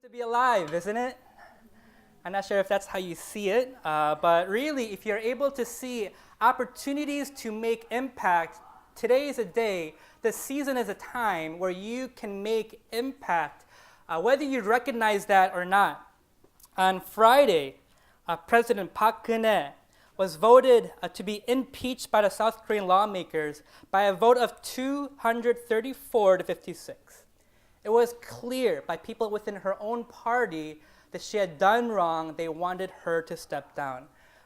To be alive, isn't it? I'm not sure if that's how you see it, but really, if you're able to see opportunities to make impact, today is a day, this season is a time where you can make impact, whether you recognize that or not. On Friday, President Park Geun-hye was voted to be impeached by the South Korean lawmakers by a vote of 234 to 56. It was clear by people within her own party that she had done wrong. They wanted her to step down.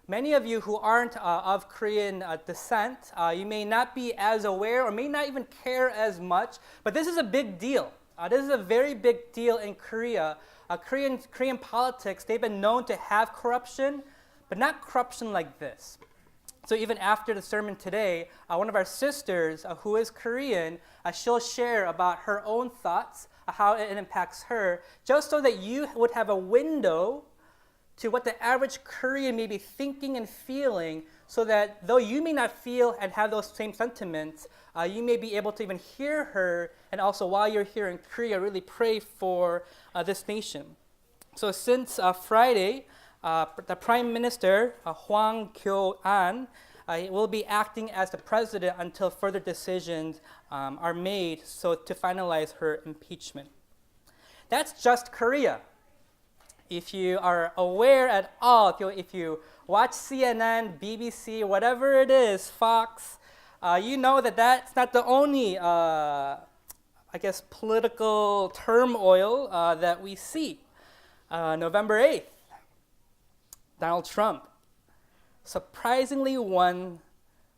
Many of you who aren't of Korean descent, you may not be as aware or may not even care as much, but this is a big deal. This is a very big deal in Korea. Korean politics, they've been known to have corruption, but not corruption like this. So even after the sermon today, one of our sisters who is Korean, she'll share about her own thoughts, how it impacts her, just so that you would have a window to what the average Korean may be thinking and feeling, so that though you may not feel and have those same sentiments, you may be able to even hear her, and also while you're here in Korea, really pray for this nation. So since Friday, the Prime Minister, Hwang Kyo-an, will be acting as the president until further decisions are made to finalize her impeachment. That's just Korea. If you are aware at all, if you watch CNN, BBC, whatever it is, Fox, you know that that's not the only, political turmoil that we see. November 8th, Donald Trump surprisingly won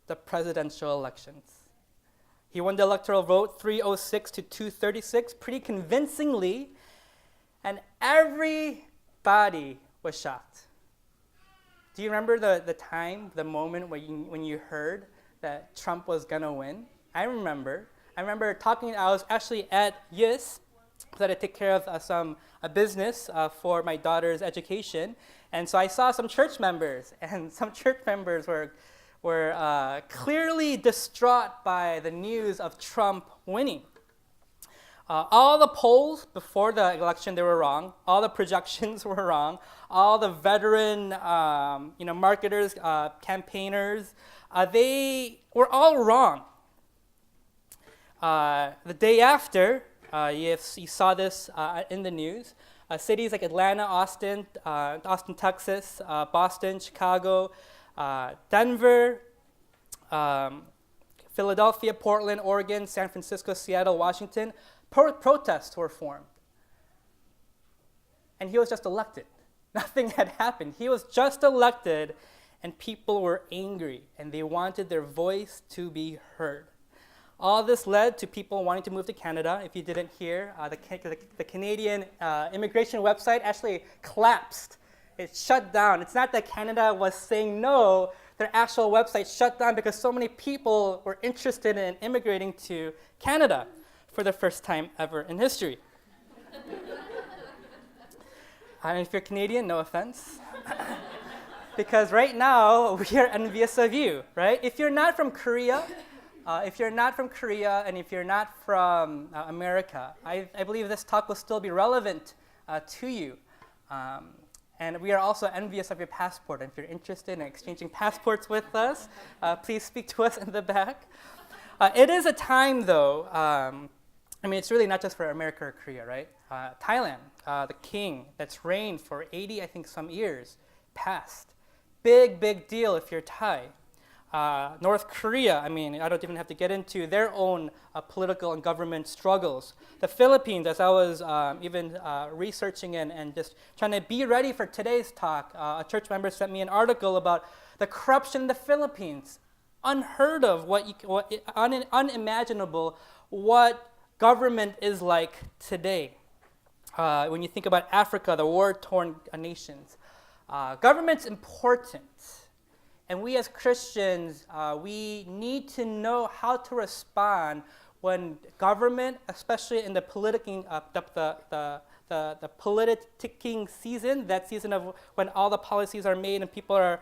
the presidential elections. He won the electoral vote 306 to 236 pretty convincingly, and everybody was shocked. Do you remember the moment when you heard that Trump was gonna win? I remember talking, I was actually at YIS, that I take care of a business for my daughter's education. And so I saw some church members, and some church members were clearly distraught by the news of Trump winning. All the polls before the election, they were wrong. All the projections were wrong. All the veteran, marketers, campaigners, they were all wrong. The day after, you saw this in the news. Cities like Atlanta, Austin, Texas, Boston, Chicago, Denver, Philadelphia, Portland, Oregon, San Francisco, Seattle, Washington, protests were formed. And he was just elected. Nothing had happened. He was just elected, and people were angry, and they wanted their voice to be heard. All this led to people wanting to move to Canada. If you didn't hear, the Canadian immigration website actually collapsed. It shut down. It's not that Canada was saying no, their actual website shut down because so many people were interested in immigrating to Canada for the first time ever in history. And if you're Canadian, no offense. Because right now, we are envious of you, right? If you're not from Korea, and if you're not from America, I believe this talk will still be relevant to you. And we are also envious of your passport. And if you're interested in exchanging passports with us, please speak to us in the back. It is a time, though, it's really not just for America or Korea, right? Thailand, the king that's reigned for 80, some years, passed. Big deal if you're Thai. North Korea, I don't even have to get into their own political and government struggles. The Philippines, as I was researching and just trying to be ready for today's talk, a church member sent me an article about the corruption in the Philippines. Unheard of, unimaginable what government is like today. When you think about Africa, the war-torn nations. Government's important. And we as Christians, we need to know how to respond when government, especially in the politicking season, that season of when all the policies are made and people are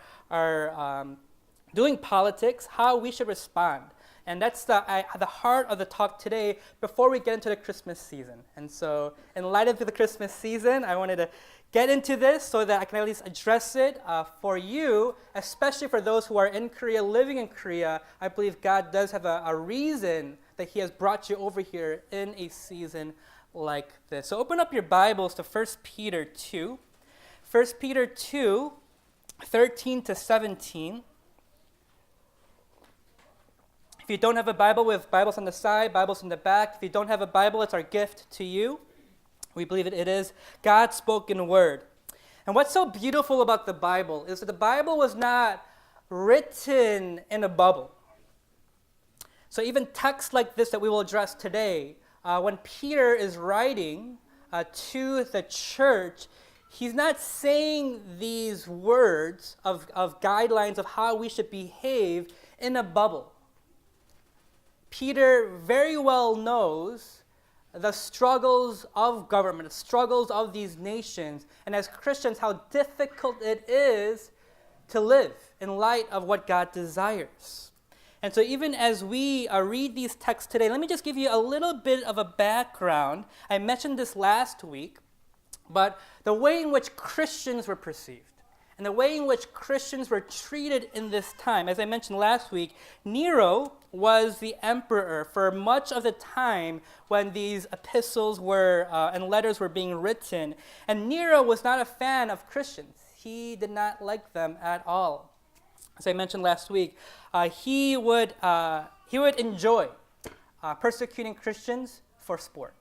doing politics, how we should respond. And that's the heart of the talk today before we get into the Christmas season. And so in light of the Christmas season, I wanted to get into this so that I can at least address it for you, especially for those who are in Korea, living in Korea. I believe God does have a reason that he has brought you over here in a season like this. So open up your Bibles to 1 Peter 2. 1 Peter 2, 13 to 17. If you don't have a Bible, we have Bibles on the side, Bibles in the back. If you don't have a Bible, it's our gift to you. We believe it is God's spoken word. And what's so beautiful about the Bible is that the Bible was not written in a bubble. So even texts like this that we will address today, when Peter is writing to the church, he's not saying these words of guidelines of how we should behave in a bubble. Peter very well knows the struggles of government, the struggles of these nations, and as Christians, how difficult it is to live in light of what God desires. And so even as we read these texts today, let me just give you a little bit of a background. I mentioned this last week, but the way in which Christians were perceived and the way in which Christians were treated in this time. As I mentioned last week, Nero was the emperor for much of the time when these epistles were and letters were being written. And Nero was not a fan of Christians. He did not like them at all. As I mentioned last week, he would enjoy persecuting Christians for sport.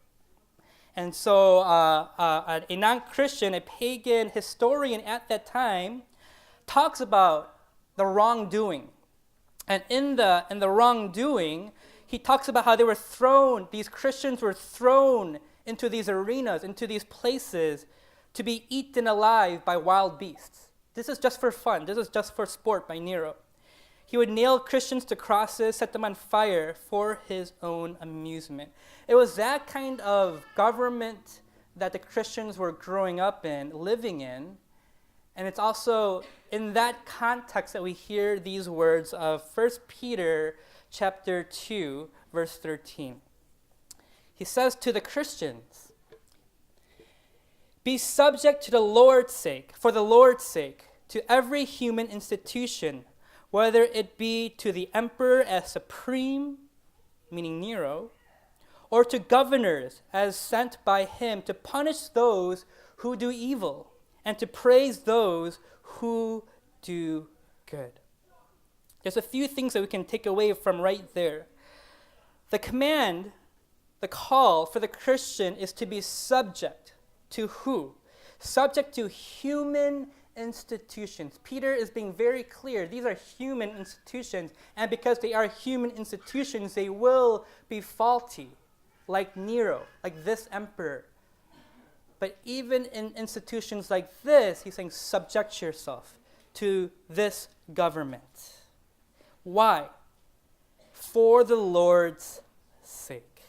And so a non-Christian, a pagan historian at that time, talks about the wrongdoing. And in the wrongdoing, he talks about how these Christians were thrown into these arenas, into these places to be eaten alive by wild beasts. This is just for fun. This is just for sport by Nero. He would nail Christians to crosses, set them on fire for his own amusement. It was that kind of government that the Christians were growing up in, living in. And it's also in that context that we hear these words of 1 Peter chapter 2, verse 13. He says to the Christians, "Be subject to the Lord's sake, for the Lord's sake, to every human institution, whether it be to the emperor as supreme," meaning Nero, "or to governors as sent by him to punish those who do evil and to praise those who do good." There's a few things that we can take away from right there. The command, the call for the Christian is to be subject to who? Subject to human institutions. Peter is being very clear. These are human institutions, and because they are human institutions, they will be faulty, like Nero, like this emperor. But even in institutions like this, he's saying, subject yourself to this government. Why? For the Lord's sake.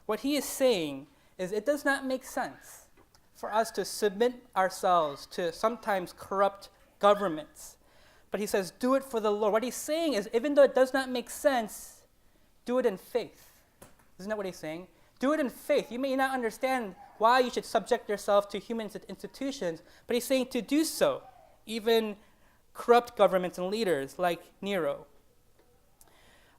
What he is saying is it does not make sense for us to submit ourselves to sometimes corrupt governments. But he says, do it for the Lord. What he's saying is, even though it does not make sense, do it in faith. Isn't that what he's saying? Do it in faith. You may not understand why you should subject yourself to human institutions, but he's saying to do so, even corrupt governments and leaders like Nero.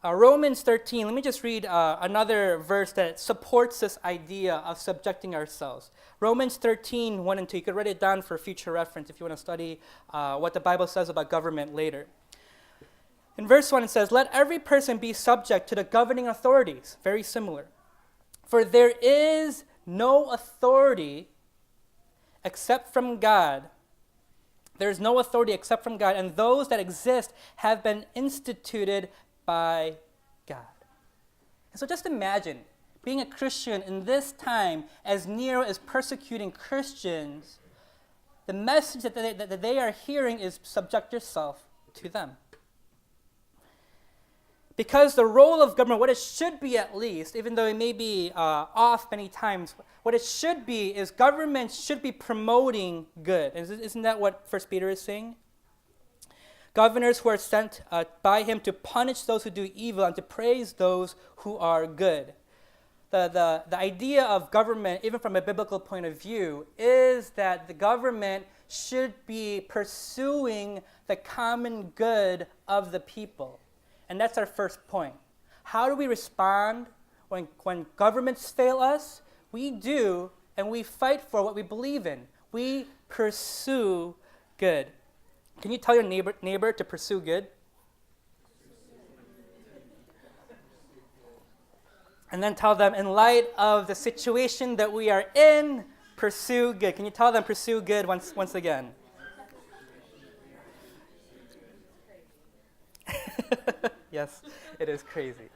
Romans 13, let me just read another verse that supports this idea of subjecting ourselves. Romans 13, 1 and 2. You could write it down for future reference if you want to study what the Bible says about government later. In verse 1, it says, "Let every person be subject to the governing authorities." Very similar. "For there is no authority except from God. There is no authority except from God, and those that exist have been instituted by God." And so just imagine being a Christian in this time as Nero is persecuting Christians. The message that they are hearing is subject yourself to them. Because the role of government, what it should be at least, even though it may be off many times, what it should be is government should be promoting good. Isn't that what 1 Peter is saying? governors who are sent by him to punish those who do evil and to praise those who are good. The idea of government, even from a biblical point of view, is that the government should be pursuing the common good of the people. And that's our first point. How do we respond when governments fail us? We do, and we fight for what we believe in. We pursue good. Can you tell your neighbor to pursue good? And then tell them, in light of the situation that we are in, pursue good. Can you tell them pursue good once again? Yes, it is crazy.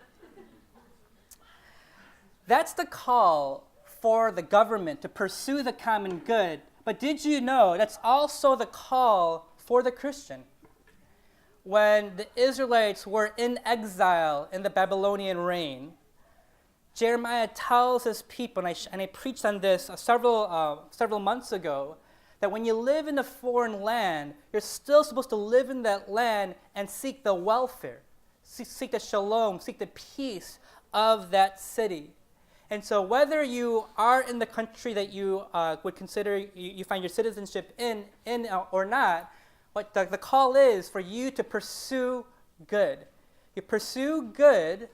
That's the call for the government to pursue the common good. But did you know that's also the call for the Christian? When the Israelites were in exile in the Babylonian reign, Jeremiah tells his people, and I preached on this several months ago, that when you live in a foreign land, you're still supposed to live in that land and seek the welfare, seek the shalom, seek the peace of that city. And so whether you are in the country that you would consider you find your citizenship in or not, what the call is for you to pursue good. You pursue good.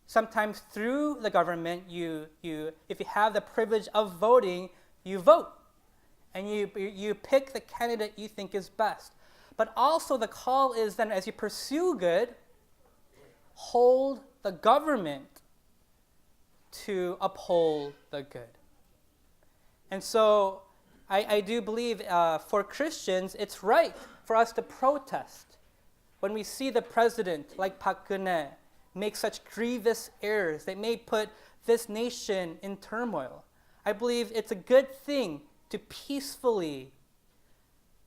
Sometimes through the government, if you have the privilege of voting, you vote. And you pick the candidate you think is best. But also the call is then, as you pursue good, hold the government to uphold the good. And so I do believe for Christians, it's right for us to protest when we see the president, like Park Geun-hye, make such grievous errors that may put this nation in turmoil. I believe it's a good thing to peacefully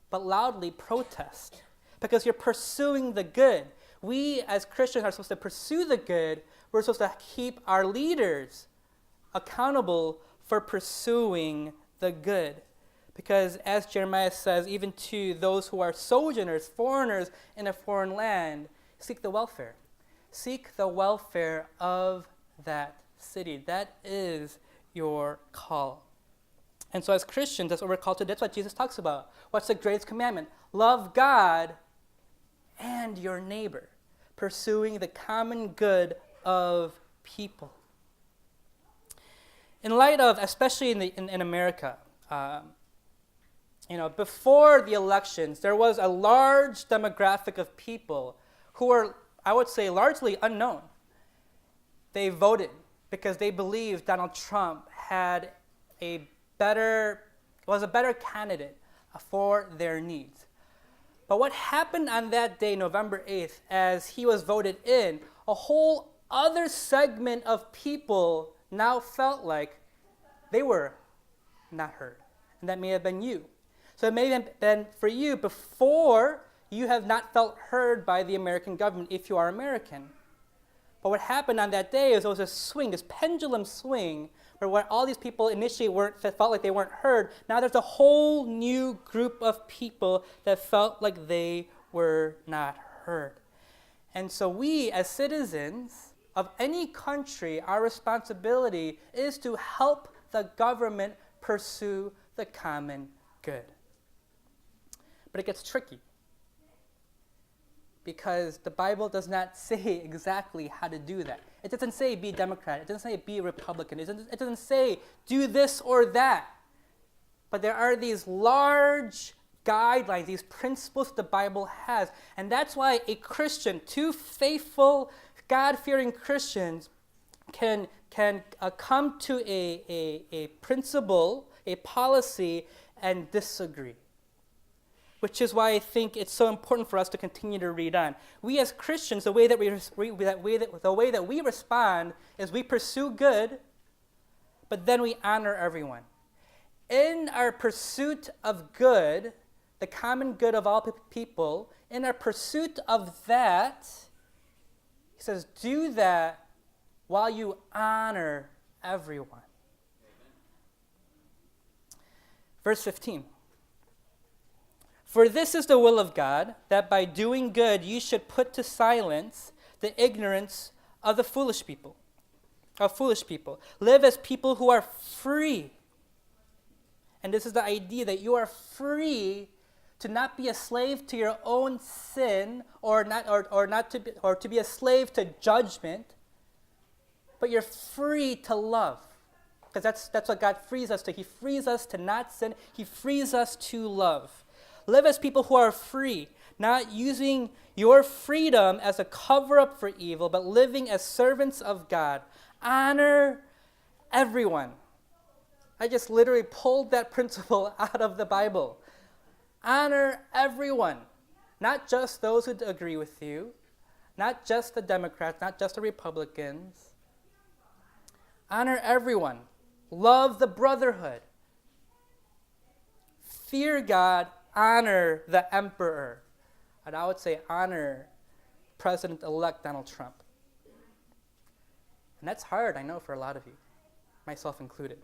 but loudly protest because you're pursuing the good. We as Christians are supposed to pursue the good. We're supposed to keep our leaders accountable for pursuing the good. Because as Jeremiah says, even to those who are sojourners, foreigners in a foreign land, seek the welfare. Seek the welfare of that city. That is your call. And so as Christians, that's what we're called to do. That's what Jesus talks about. What's the greatest commandment? Love God and your neighbor, pursuing the common good of people. In light of, especially in America, before the elections, there was a large demographic of people who were, I would say, largely unknown. They voted because they believed Donald Trump was a better candidate for their needs. But what happened on that day, November 8th, as he was voted in, a whole other segment of people now felt like they were not heard. And that may have been you. So it may have been for you before you have not felt heard by the American government if you are American. But what happened on that day is there was a swing, this pendulum swing, where all these people initially felt like they weren't heard. Now there's a whole new group of people that felt like they were not heard. And so we, as citizens of any country, our responsibility is to help the government pursue the common good. But it gets tricky, because the Bible does not say exactly how to do that. It doesn't say be Democrat. It doesn't say be Republican. It doesn't say do this or that. But there are these large guidelines, these principles the Bible has. And that's why a Christian, two faithful, God-fearing Christians can come to a principle, a policy, and disagree. Which is why I think it's so important for us to continue to read on. We as Christians, the way that we respond is we pursue good, but then we honor everyone. In our pursuit of good, the common good of all people, in our pursuit of that, he says, do that while you honor everyone. Verse 15. For this is the will of God, that by doing good you should put to silence the ignorance of the foolish people. Live as people who are free. And this is the idea that you are free to not be a slave to your own sin or to be a slave to judgment, but you're free to love. Because that's what God frees us to. He frees us to not sin. He frees us to love. Live as people who are free, not using your freedom as a cover-up for evil, but living as servants of God. Honor everyone. I just literally pulled that principle out of the Bible. Honor everyone, not just those who agree with you, not just the Democrats, not just the Republicans. Honor everyone. Love the brotherhood. Fear God. Honor the emperor. And I would say honor President-elect Donald Trump. And that's hard, I know, for a lot of you, myself included.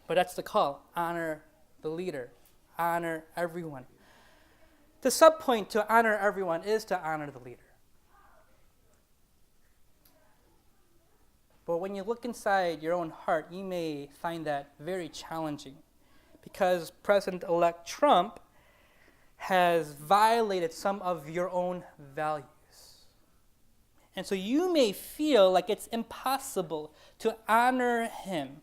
But that's the call. Honor the leader. Honor everyone. The subpoint to honor everyone is to honor the leader. But when you look inside your own heart, you may find that very challenging, because President-elect Trump has violated some of your own values. And so you may feel like it's impossible to honor him,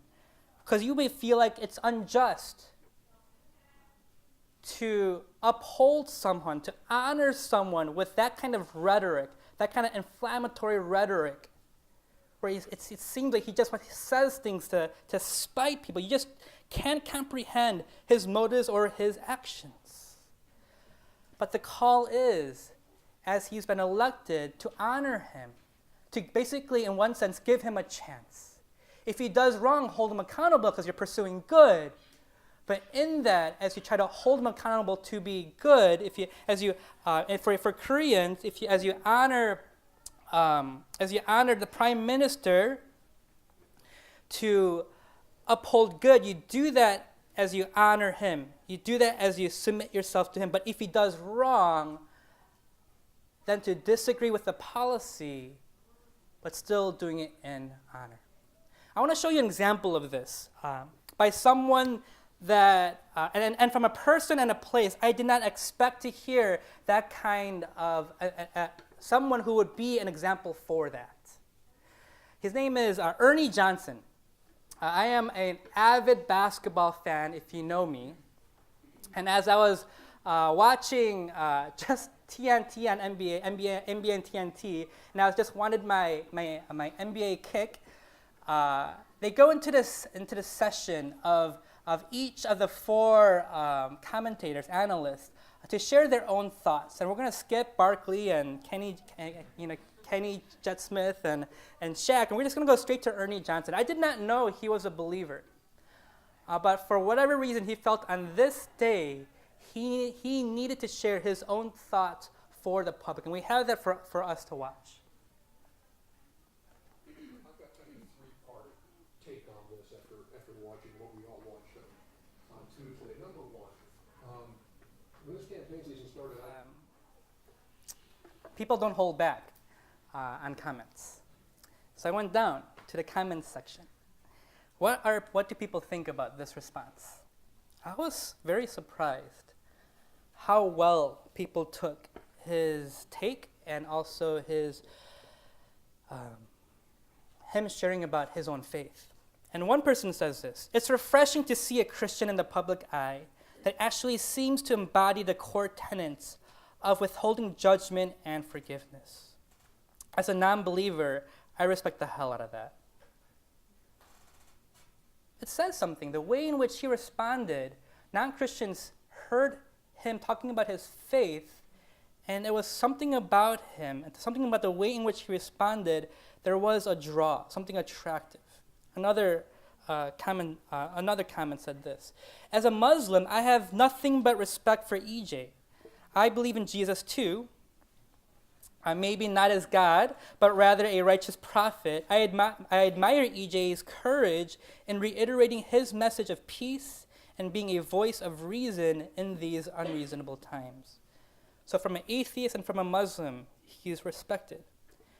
because you may feel like it's unjust to uphold someone, to honor someone with that kind of rhetoric, that kind of inflammatory rhetoric, where it seems like he just says things to spite people. You just can't comprehend his motives or his actions. But the call is, as he's been elected, to honor him, to basically, in one sense, give him a chance. If he does wrong, hold him accountable because you're pursuing good. But in that, as you try to hold him accountable to be good, for Koreans, as you honor the prime minister to uphold good, you do that as you honor him. You do that as you submit yourself to him. But if he does wrong, then to disagree with the policy, but still doing it in honor. I want to show you an example of this by someone that, and from a person and a place, I did not expect to hear that kind of, someone who would be an example for that. His name is Ernie Johnson. I am an avid basketball fan, if you know me. And as I was watching just TNT on NBA and TNT, and I just wanted my NBA kick, they go into this session of each of the four commentators, analysts, to share their own thoughts. And we're going to skip Barkley and Kenny Jet Smith and Shaq, and we're just going to go straight to Ernie Johnson. I did not know he was a believer. But for whatever reason, he felt on this day, he needed to share his own thoughts for the public. And we have that for us to watch. I've got kind of a three-part take on this after watching what we all watched on Tuesday. Number one, when this campaign season started out, people don't hold back on comments. So I went down to the comments section. What do people think about this response? I was very surprised how well people took his take and also him sharing about his own faith. And one person says this: "It's refreshing to see a Christian in the public eye that actually seems to embody the core tenets of withholding judgment and forgiveness. As a non-believer, I respect the hell out of that." It says something. The way in which he responded, non-Christians heard him talking about his faith, and there was something about him, something about the way in which he responded. There was a draw, something attractive. Another comment said this: "As a Muslim, I have nothing but respect for EJ. I believe in Jesus too. Maybe not as God, but rather a righteous prophet. I admire EJ's courage in reiterating his message of peace and being a voice of reason in these unreasonable times. So from an atheist and from a Muslim, he is respected.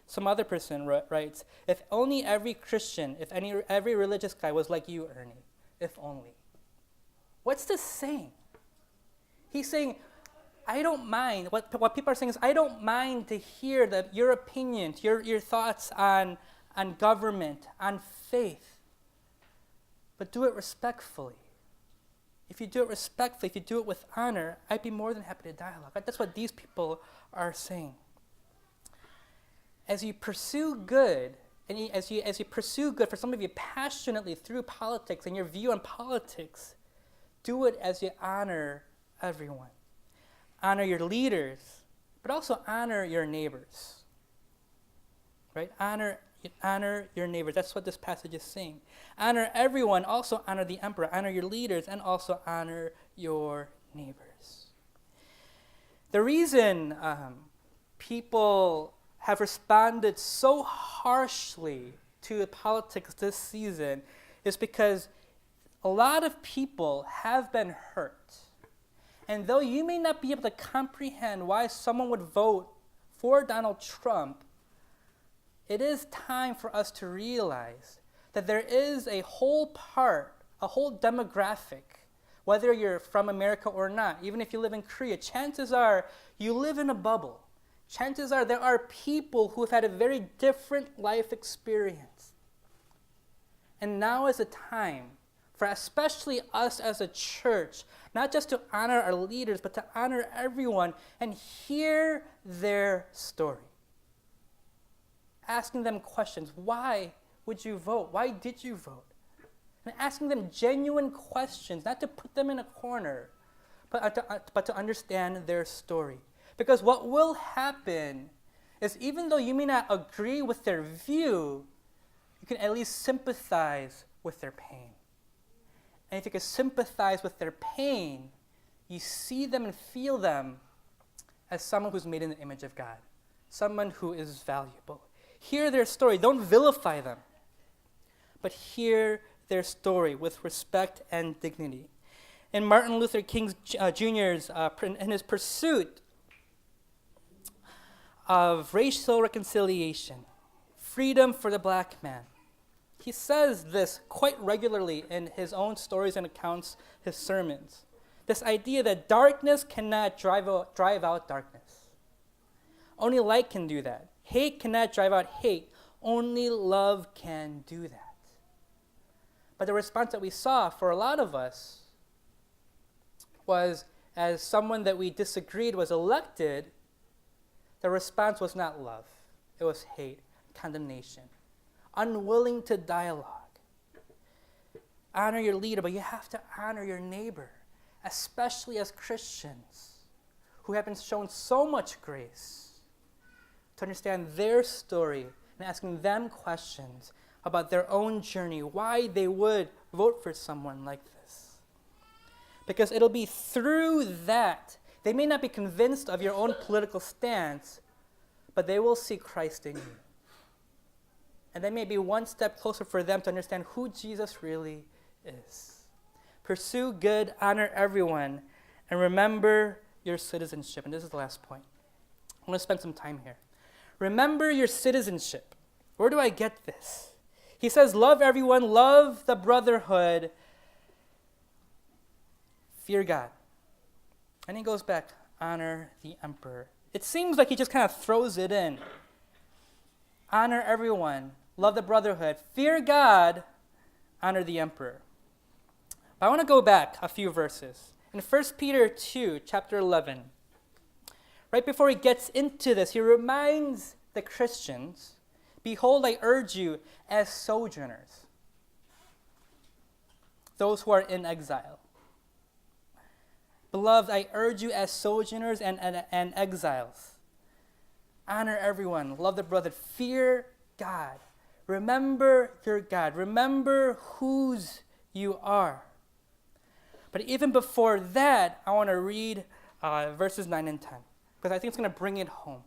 Some other person writes, if only every Christian, every religious guy was like you, Ernie. If only. What's this saying? He's saying, I don't mind. What people are saying is, I don't mind to hear your opinions, your thoughts on government, on faith. But do it respectfully. If you do it respectfully, if you do it with honor, I'd be more than happy to dialogue. That's what these people are saying. As you pursue good, and as you pursue good, for some of you passionately through politics and your view on politics, do it as you honor everyone. Honor your leaders, but also honor your neighbors. Right? Honor your neighbors. That's what this passage is saying. Honor everyone, also honor the emperor. Honor your leaders, and also honor your neighbors. The reason people have responded so harshly to politics this season is because a lot of people have been hurt. And though you may not be able to comprehend why someone would vote for Donald Trump, it is time for us to realize that there is a whole demographic, whether you're from America or not, even if you live in Korea, chances are you live in a bubble. Chances are there are people who have had a very different life experience. And now is a time for especially us as a church, not just to honor our leaders, but to honor everyone and hear their story. Asking them questions. Why would you vote? Why did you vote? And asking them genuine questions, not to put them in a corner, but to understand their story. Because what will happen is, even though you may not agree with their view, you can at least sympathize with their pain. And if you can sympathize with their pain, you see them and feel them as someone who's made in the image of God, someone who is valuable. Hear their story. Don't vilify them, but hear their story with respect and dignity. In Martin Luther King Jr.'s, in his pursuit of racial reconciliation, freedom for the black man, he says this quite regularly in his own stories and accounts, his sermons. This idea that darkness cannot drive out darkness. Only light can do that. Hate cannot drive out hate. Only love can do that. But the response that we saw for a lot of us was, as someone that we disagreed was elected, the response was not love. It was hate, condemnation, unwilling to dialogue. Honor your leader, but you have to honor your neighbor, especially as Christians who have been shown so much grace, to understand their story and asking them questions about their own journey, why they would vote for someone like this. Because it'll be through that, they may not be convinced of your own political stance, but they will see Christ in you. And that may be one step closer for them to understand who Jesus really is. Pursue good, honor everyone, and remember your citizenship. And this is the last point. I want to spend some time here. Remember your citizenship. Where do I get this? He says, love everyone, love the brotherhood, fear God. And he goes back, honor the emperor. It seems like he just kind of throws it in. Honor everyone, love the brotherhood, fear God, honor the emperor. But I want to go back a few verses. In 1 Peter 2, chapter 11, right before he gets into this, he reminds the Christians, behold, I urge you as sojourners, those who are in exile. Beloved, I urge you as sojourners and exiles. Honor everyone, love the brother, fear God. Remember your God. Remember whose you are. But even before that, I want to read verses 9 and 10, because I think it's going to bring it home.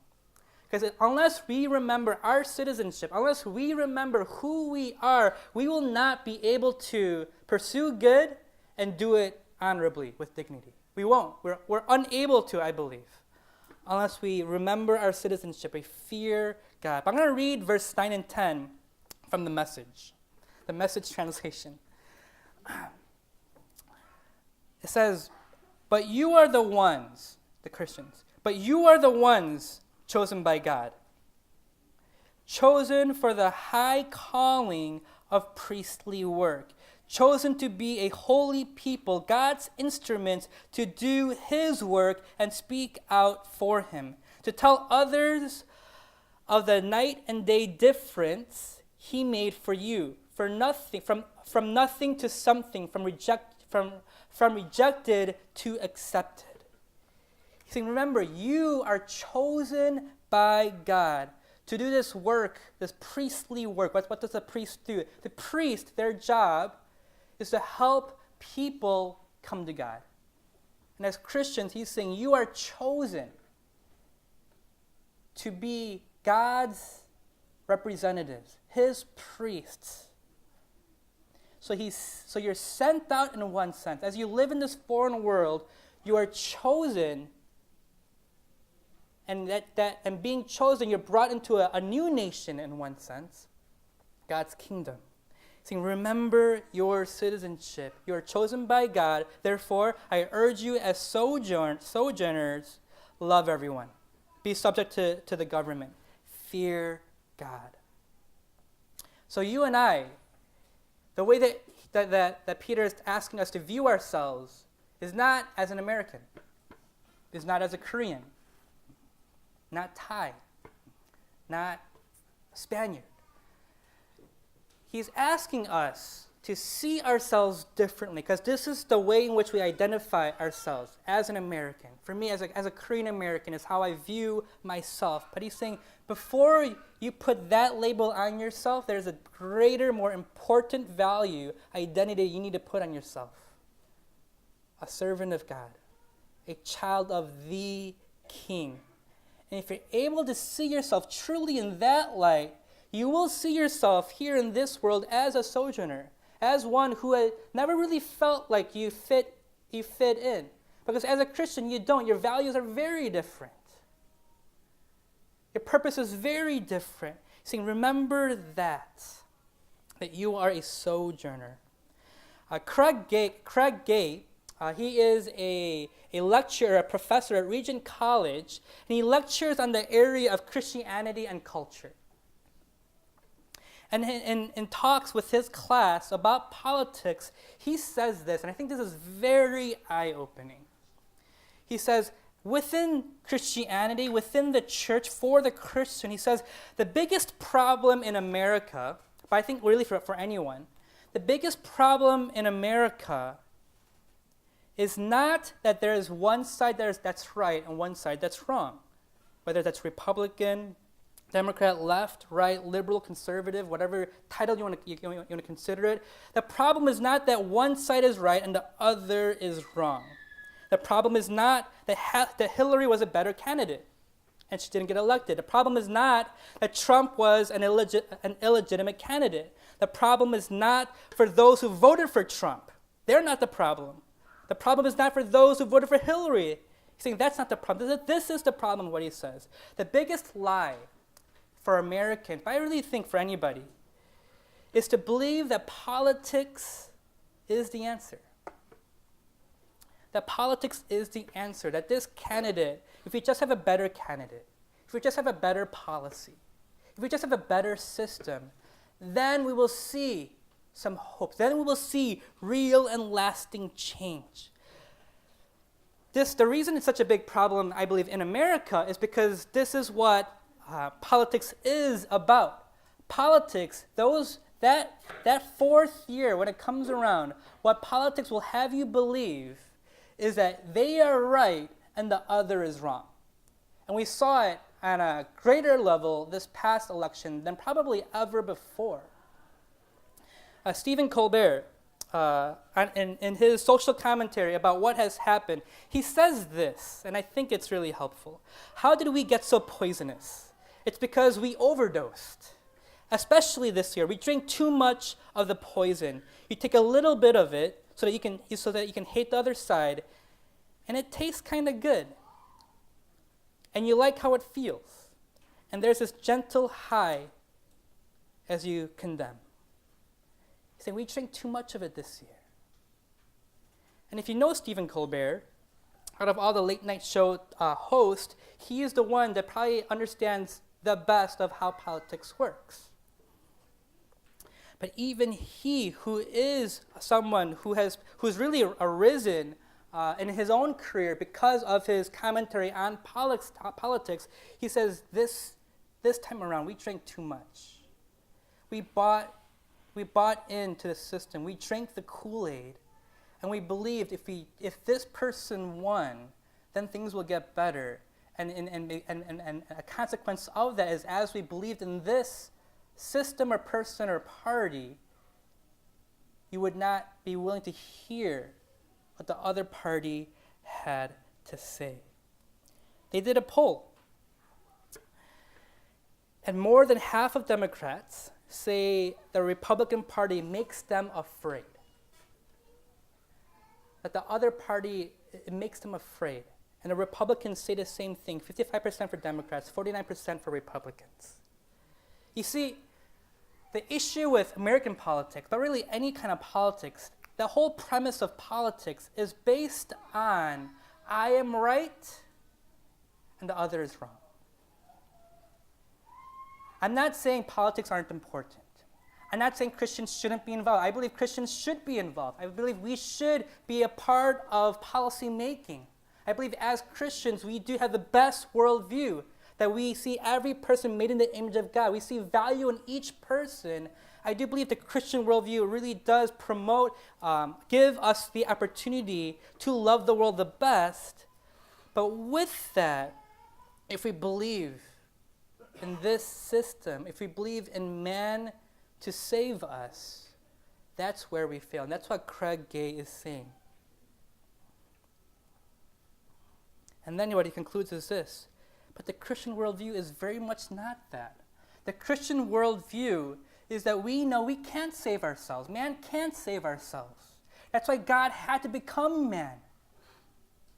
Because unless we remember our citizenship, unless we remember who we are, we will not be able to pursue good and do it honorably with dignity. We won't. We're unable to, I believe, unless we remember our citizenship, we fear God. But I'm going to read verse 9 and 10 from the Message translation. It says, but you are the ones, the Christians, but you are the ones chosen by God, chosen for the high calling of priestly work, chosen to be a holy people, God's instruments to do his work and speak out for him, to tell others of the night and day difference he made for you, for nothing, from nothing to something, from rejected to accepted. See, remember, you are chosen by God to do this work, this priestly work. What does a priest do? The priest, their job is to help people come to God. And as Christians, he's saying you are chosen to be God's representatives, his priests. So you're sent out in one sense. As you live in this foreign world, you are chosen, and and being chosen, you're brought into a new nation in one sense, God's kingdom. Saying, remember your citizenship. You are chosen by God. Therefore, I urge you as sojourners, love everyone. Be subject to the government. Fear God. So you and I, the way that Peter is asking us to view ourselves is not as an American, is not as a Korean, not Thai, not Spaniard. He's asking us to see ourselves differently, because this is the way in which we identify ourselves as an American. For me, as a Korean American, is how I view myself. But he's saying, before you put that label on yourself, there's a greater, more important value, identity you need to put on yourself. A servant of God, a child of the King. And if you're able to see yourself truly in that light, you will see yourself here in this world as a sojourner, as one who had never really felt like you fit in. Because as a Christian, you don't. Your values are very different. Your purpose is very different. Saying, remember that you are a sojourner. Craig Gate, he is a lecturer, a professor at Regent College, and he lectures on the area of Christianity and culture. And in talks with his class about politics, he says this, and I think this is very eye-opening. He says, within Christianity, within the church, for the Christian, he says, the biggest problem in America, but I think really for anyone, the biggest problem in America is not that there is one side that's right and one side that's wrong, whether that's Republican, Democrat, left, right, liberal, conservative, whatever title you want to consider it. The problem is not that one side is right and the other is wrong. The problem is not that Hillary was a better candidate and she didn't get elected. The problem is not that Trump was an illegitimate candidate. The problem is not for those who voted for Trump. They're not the problem. The problem is not for those who voted for Hillary. He's saying that's not the problem. This is the problem, what he says. The biggest lie for Americans, but I really think for anybody, is to believe that politics is the answer. That politics is the answer, that this candidate, if we just have a better candidate, if we just have a better policy, if we just have a better system, then we will see some hope. Then we will see real and lasting change. The reason it's such a big problem, I believe, in America is because this is what politics is about. Politics, that fourth year when it comes around, what politics will have you believe is that they are right and the other is wrong. And we saw it on a greater level this past election than probably ever before. Stephen Colbert, in his social commentary about what has happened, he says this, and I think it's really helpful. How did we get so poisonous? It's because we overdosed. especially this year, we drink too much of the poison. You take a little bit of it so that you can hate the other side, and it tastes kind of good. And you like how it feels. And there's this gentle high as you condemn. He's saying we drink too much of it this year. And if you know Stephen Colbert, out of all the late night show hosts, he is the one that probably understands the best of how politics works. But even he, who is someone who's really arisen in his own career because of his commentary on politics, he says this time around we drank too much. We bought into the system. We drank the Kool-Aid, and we believed if this person won, then things will get better. And a consequence of that is, as we believed in this system or person or party, you would not be willing to hear what the other party had to say. They did a poll, and more than half of Democrats say the Republican Party makes them afraid. That the other party, it makes them afraid. And the Republicans say the same thing, 55% for Democrats, 49% for Republicans. You see, the issue with American politics, but really any kind of politics, the whole premise of politics is based on I am right and the other is wrong. I'm not saying politics aren't important. I'm not saying Christians shouldn't be involved. I believe Christians should be involved. I believe we should be a part of policy making. I believe as Christians, we do have the best worldview, that we see every person made in the image of God. We see value in each person. I do believe the Christian worldview really does promote, give us the opportunity to love the world the best. But with that, if we believe in this system, if we believe in man to save us, that's where we fail. And that's what Craig Gay is saying. And then what he concludes is this: but the Christian worldview is very much not that. The Christian worldview is that we know we can't save ourselves. Man can't save ourselves. That's why God had to become man.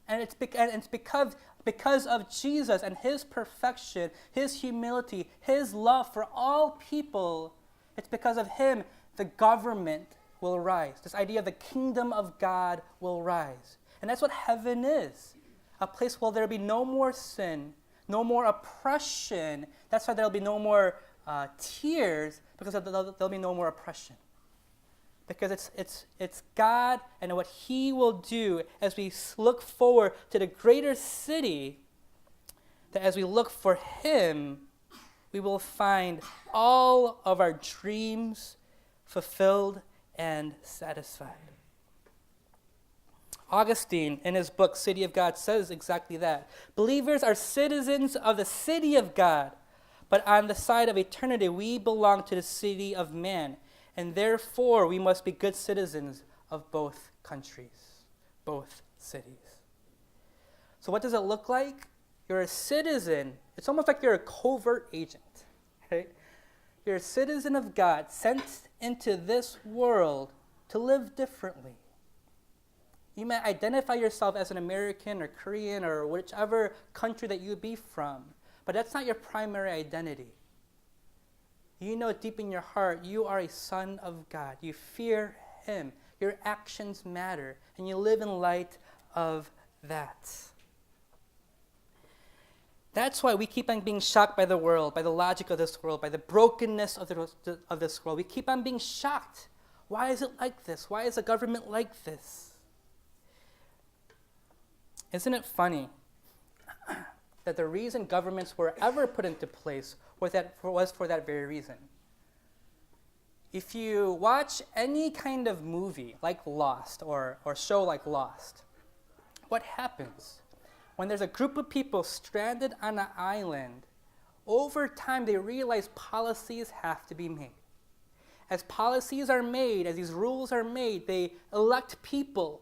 And it's because of Jesus and his perfection, his humility, his love for all people. It's because of him the government will rise. This idea of the kingdom of God will rise. And that's what heaven is. A place where there'll be no more sin, no more oppression. That's why there'll be no more tears, because there'll be no more oppression. Because it's God and what he will do as we look forward to the greater city, that as we look for him, we will find all of our dreams fulfilled and satisfied. Augustine, in his book, City of God, says exactly that. Believers are citizens of the city of God, but on the side of eternity, we belong to the city of man, and therefore we must be good citizens of both countries, both cities. So what does it look like? You're a citizen. It's almost like you're a covert agent, right? You're a citizen of God, sent into this world to live differently. You may identify yourself as an American or Korean or whichever country that you be from, but that's not your primary identity. You know deep in your heart you are a son of God. You fear him. Your actions matter, and you live in light of that. That's why we keep on being shocked by the world, by the logic of this world, by the brokenness of this world. We keep on being shocked. Why is it like this? Why is the government like this? Isn't it funny that the reason governments were ever put into place was for that very reason? If you watch any kind of movie like Lost or show like Lost, what happens? When there's a group of people stranded on an island, over time they realize policies have to be made. As policies are made, as these rules are made, they elect people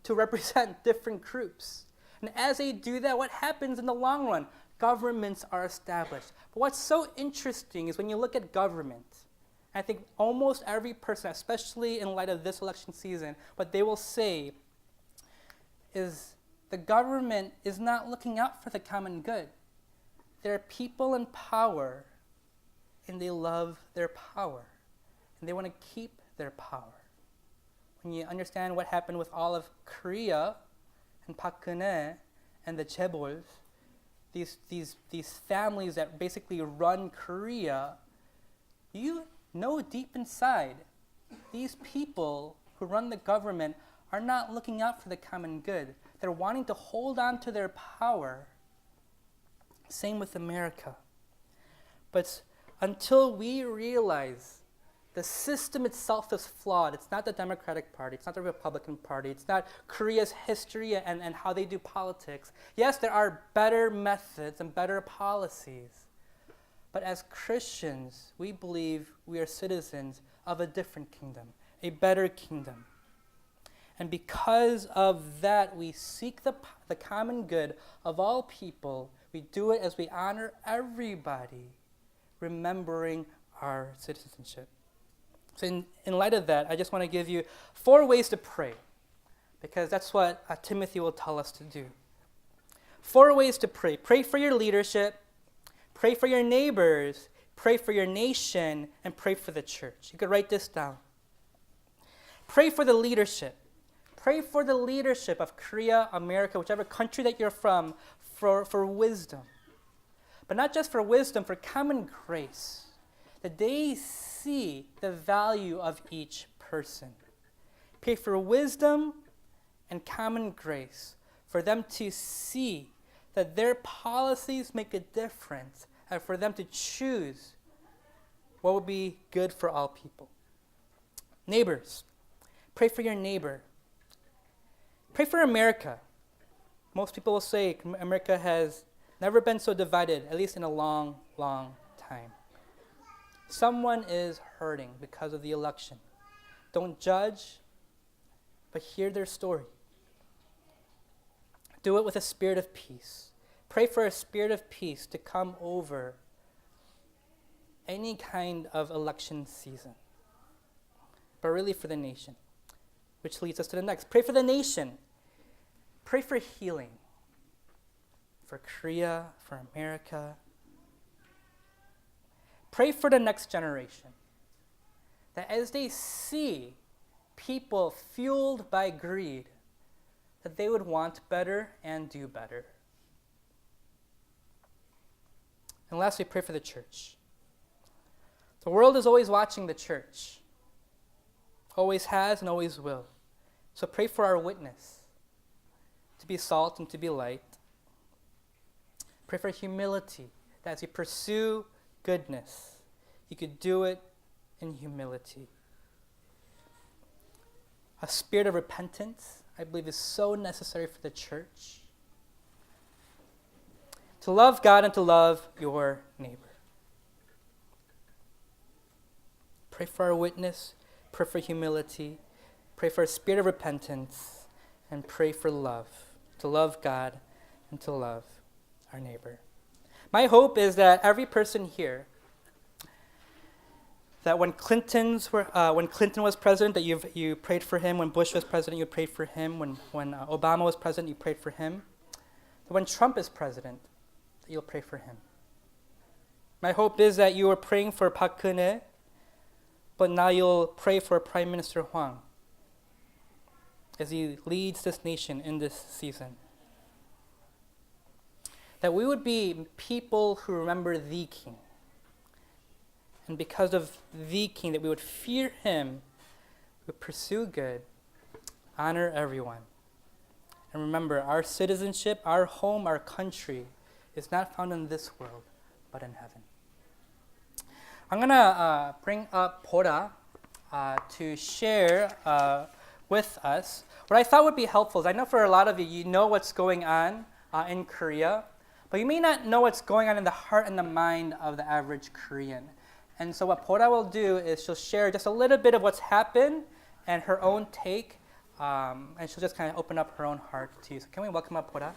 to represent different groups. And as they do that, what happens in the long run? governments are established. But what's so interesting is when you look at government, I think almost every person, especially in light of this election season, what they will say is the government is not looking out for the common good. There are people in power, and they love their power, and they want to keep their power. When you understand what happened with all of Korea and Park Geun-hye and the chaebols, these families that basically run Korea, you know deep inside, these people who run the government are not looking out for the common good. They're wanting to hold on to their power. Same with America. But until we realize the system itself is flawed, it's not the Democratic Party, it's not the Republican Party, it's not Korea's history and how they do politics. Yes, there are better methods and better policies. But as Christians, we believe we are citizens of a different kingdom, a better kingdom. And because of that, we seek the common good of all people. We do it as we honor everybody, remembering our citizenship. So in light of that, I just want to give you 4 ways to pray, because that's what Timothy will tell us to do. 4 ways to pray. Pray for your leadership, pray for your neighbors, pray for your nation, and pray for the church. You could write this down. Pray for the leadership. Pray for the leadership of Korea, America, whichever country that you're from, for wisdom. But not just for wisdom, for common grace. That they see the value of each person. Pray for wisdom and common grace, for them to see that their policies make a difference, and for them to choose what would be good for all people. Neighbors, pray for your neighbor. Pray for America. Most people will say America has never been so divided, at least in a long, long time. Someone is hurting because of the election. Don't judge, but hear their story. Do it with a spirit of peace. Pray for a spirit of peace to come over any kind of election season, but really for the nation, which leads us to the next. Pray for the nation. Pray for healing for Korea, for America. Pray for the next generation, that as they see people fueled by greed, that they would want better and do better. And lastly, pray for the church. The world is always watching the church, always has and always will. So pray for our witness, to be salt and to be light. Pray for humility, that as you pursue goodness, you could do it in humility. A spirit of repentance, I believe, is so necessary for the church. To love God and to love your neighbor. Pray for our witness, pray for humility, pray for a spirit of repentance, and pray for love. To love God and to love our neighbor. My hope is that every person here, that when Clinton was president, that you prayed for him. When Bush was president, you prayed for him. When Obama was president, you prayed for him. That when Trump is president, that you'll pray for him. My hope is that you are praying for Park Geun-hye, but now you'll pray for Prime Minister Hwang as he leads this nation in this season. That we would be people who remember the King. And because of the King, that we would fear him, we would pursue good, honor everyone. And remember, our citizenship, our home, our country is not found in this world, but in heaven. I'm going to bring up Pora to share with us. What I thought would be helpful is, I know for a lot of you, you know what's going on in Korea, but you may not know what's going on in the heart and the mind of the average Korean. And so what Pora will do is she'll share just a little bit of what's happened and her own take, and she'll just kind of open up her own heart to you. So can we welcome up Pora?